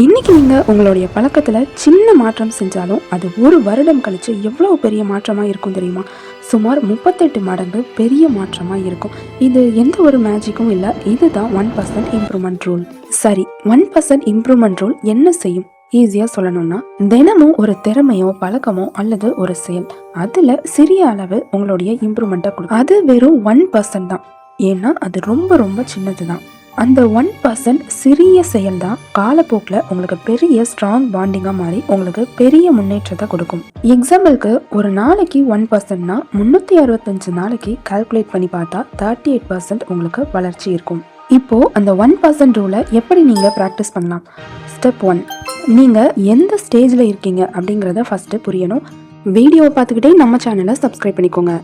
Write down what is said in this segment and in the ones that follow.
இன்னைக்கு நீங்கள் உங்களுடைய பழக்கத்தில் சின்ன மாற்றம் செஞ்சாலும் அது ஒரு வருடம் கழித்து எவ்வளோ பெரிய மாற்றமாக இருக்கும் தெரியுமா? சுமார் 38 மடங்கு பெரிய மாற்றமாக இருக்கும். இது எந்த ஒரு மேஜிக்கும் இல்லை, இதுதான் 1% இம்ப்ரூவ்மெண்ட் ரூல். சரி, 1% இம்ப்ரூவ்மெண்ட் ரூல் என்ன செய்யும்? ஈஸியாக சொல்லணும்னா, தினமும் ஒரு திறமையோ பழக்கமோ அல்லது ஒரு செயல் அதில் சிறிய அளவு உங்களுடைய இம்ப்ரூவ்மெண்ட்டை கொடுக்கும். அது வெறும் 1% தான், ஏன்னா அது ரொம்ப ரொம்ப சின்னது தான். அந்த 1% சிறிய செயல் தான் காலப்போக்கில் உங்களுக்கு பெரிய ஸ்ட்ராங் பாண்டிங்காக மாறி உங்களுக்கு பெரிய முன்னேற்றத்தை கொடுக்கும். எக்ஸாம்பிளுக்கு, ஒரு நாளைக்கு 1%னா 365 நாளைக்கு கால்குலேட் பண்ணி பார்த்தா 38% உங்களுக்கு வளர்ச்சி இருக்கும். இப்போ அந்த 1% ரூலை எப்படி நீங்கள் ப்ராக்டிஸ் பண்ணலாம்? ஸ்டெப் 1, நீங்கள் எந்த ஸ்டேஜில் இருக்கீங்க அப்படிங்கிறத ஃபஸ்ட்டு புரியணும். வீடியோவை பார்த்துக்கிட்டே நம்ம சேனலை சப்ஸ்கிரைப் பண்ணிக்கோங்க.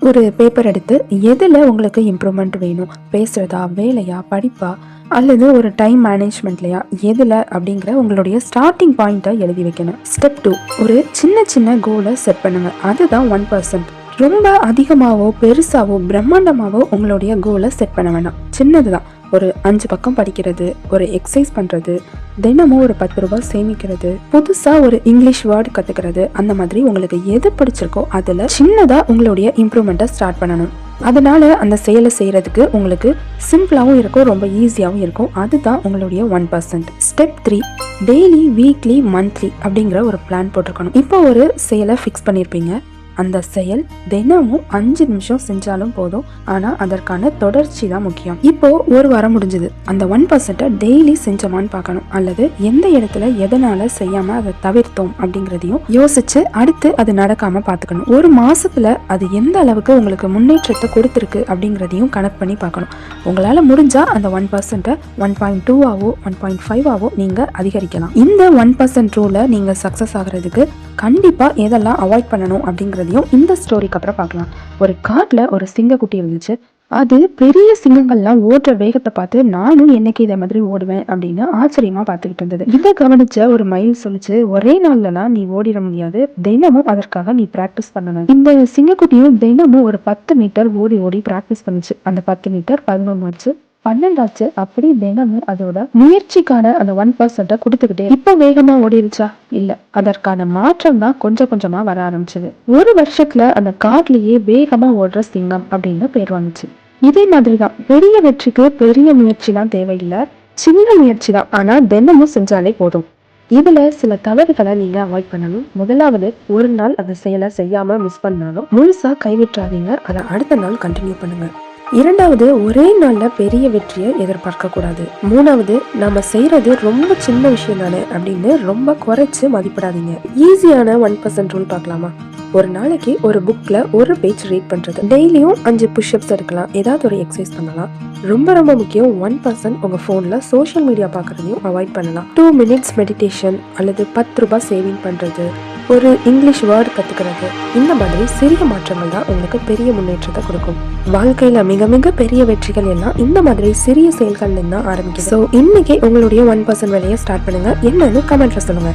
ஒரு பேப்பர் எடுத்து எதில் உங்களுக்கு இம்ப்ரூவ்மெண்ட் வேணும், பேசுகிறதா, வேலையா, படிப்பா அல்லது ஒரு டைம் மேனேஜ்மெண்ட்லையா, எதில் அப்படிங்கிற உங்களுடைய ஸ்டார்டிங் பாயிண்ட்டை எழுதி வைக்கணும். ஸ்டெப் 2, ஒரு சின்ன சின்ன கோலை செட் பண்ணுங்கள். அதுதான் 1%. ரொம்ப அதிகமாகவோ பெருசாவோ பிரம்மாண்டமாகவோ உங்களுடைய கோலை செட் பண்ண வேண்டாம். சின்னது தான். ஒரு 5 பக்கம் படிக்கிறது, ஒரு எக்ஸசைஸ் பண்ணுறது, தினமும் ஒரு 10 ரூபாய் சேமிக்கிறது, புதுசாக ஒரு இங்கிலீஷ் வேர்டு கற்றுக்கிறது, அந்த மாதிரி உங்களுக்கு எது பிடிச்சிருக்கோ அதில் சின்னதாக உங்களுடைய இம்ப்ரூவ்மெண்ட்டை ஸ்டார்ட் பண்ணணும். அதனால் அந்த செயலை செய்கிறதுக்கு உங்களுக்கு சிம்பிளாகவும் இருக்கும், ரொம்ப ஈஸியாகவும் இருக்கும். அதுதான் உங்களுடைய 1%. ஸ்டெப் 3, டெய்லி, வீக்லி, மந்த்லி அப்படிங்கிற ஒரு பிளான் போட்டிருக்கணும். இப்போ ஒரு செயலை ஃபிக்ஸ் பண்ணியிருப்பீங்க. அந்த செயல் தினமும் 5 நிமிஷம் செஞ்சாலும் போதும், ஆனால் அதற்கான தொடர்ச்சி தான் முக்கியம். இப்போ ஒரு வாரம் முடிஞ்சது, அந்த 1%-ஐ டெய்லி செஞ்சோமான்னு பார்க்கணும், அல்லது எந்த இடத்துல எதனால செய்யாம அதை தவிர்த்தோம் அப்படிங்கிறதையும் யோசிச்சு அடுத்து அது நடக்காம பார்த்துக்கணும். ஒரு மாசத்துல அது எந்த அளவுக்கு உங்களுக்கு முன்னேற்றத்தை கொடுத்துருக்கு அப்படிங்கிறதையும் கனெக்ட் பண்ணி பார்க்கணும். உங்களால முடிஞ்சா அந்த 1%-ஐ 1.2ஆவோ 1.5ஆவோ நீங்க அதிகரிக்கலாம். இந்த 1% ரூலை நீங்க சக்சஸ் ஆகிறதுக்கு கண்டிப்பா எதெல்லாம் அவாய்ட் பண்ணணும் அப்படிங்கிறது இந்த ஸ்டோரிக்கு அப்புறம் பார்க்கலாம். ஒரு காட்டுல ஒரு சிங்கக்குட்டி இருந்துச்சு. அது பெரிய சிங்கங்கள்லாம் ஓடுற வேகத்தை பார்த்து நானும் என்னைக்கு இதை மாதிரி ஓடுவேன் அப்படின்னு ஆச்சரியமா பார்த்துக்கிட்டு இருந்தது. இதை கவனிச்ச ஒரு மயில் சொல்லிச்சு, ஒரே நாள்லாம் நீ ஓடிட முடியாது, தினமும் அதற்காக நீ பிராக்டிஸ் பண்ணணும். இந்த சிங்கக்குட்டியும் தினமும் ஒரு 10 மீட்டர் ஓடி ஓடி பிராக்டிஸ் பண்ணுச்சு. அந்த 10 மீட்டர் 11 ஆச்சு, 12 ஆச்சு. அப்படி தினமும் அதோட முயற்சிக்கான அந்த 1%-ஐ கொடுத்துக்கிட்டே. இப்ப வேகமா ஓடிருச்சா? இல்ல, அதற்கான மாற்றம் தான் கொஞ்சம் கொஞ்சமா வர ஆரம்பிச்சது. ஒரு வருஷத்துல அந்த காட்டிலேயே வேகமா ஓடுற சிங்கம் அப்படின்னு பேர் வந்துச்சு. இதே மாதிரிதான் பெரிய வெற்றிக்கு பெரிய முயற்சி தான் தேவையில்லை, சின்ன முயற்சி தான், ஆனா தினமும் செஞ்சாலே போதும். இதுல சில தவறுகளை நீங்க அவாய்ட் பண்ணணும். முதலாவது, ஒரு நாள் அந்த செயலை செய்யாம மிஸ் பண்ணாலும் முழுசா கைவிட்டுறாதீங்க, அதை அடுத்த நாள் கண்டினியூ பண்ணுங்க. இரண்டாவது, ஒரே நாள்ல பெரிய வெற்றியை எதிர்பார்க்க கூடாது. மூணாவது, நம்ம செய்யறது ரொம்ப சின்ன விஷயம் தானே அப்படின்னு ரொம்ப குறைச்சு மதிப்பிடாதீங்க. ஈஸியான 1% ரூல் பார்க்கலாமா? ஒரு நாளைக்கு ஒரு புக்ல ஒரு பேஜ் ரீட் பண்றது, டெய்லியும் 5 புஷ்அப்ஸ் எடுக்கலாம், ஏதாவது ஒரு எக்ஸசைஸ் பண்ணலாம். ரொம்ப ரொம்ப முக்கியம், 1% உங்க போன்ல சோஷியல் மீடியா பார்க்கறதையும் அவாய்ட் பண்ணலாம். 2 மினிட்ஸ் மெடிடேஷன் அல்லது 10 ரூபாய் சேவிங் பண்றது, ஒரு இங்கிலீஷ் வேர்டு கத்துக்கிறது, இந்த மாதிரி சிறிய மாற்றங்கள் தான் உங்களுக்கு பெரிய முன்னேற்றத்தை கொடுக்கும். வாழ்க்கையில மிக மிக பெரிய வெற்றிகள் எல்லாம் இந்த மாதிரி சிறிய செயல்கள்ல தான் ஆரம்பிக்கும். ஸோ இன்னைக்கு உங்களுடைய 1% வேலையை ஸ்டார்ட் பண்ணுங்க. என்னன்னு கமெண்ட்ல சொல்லுங்க.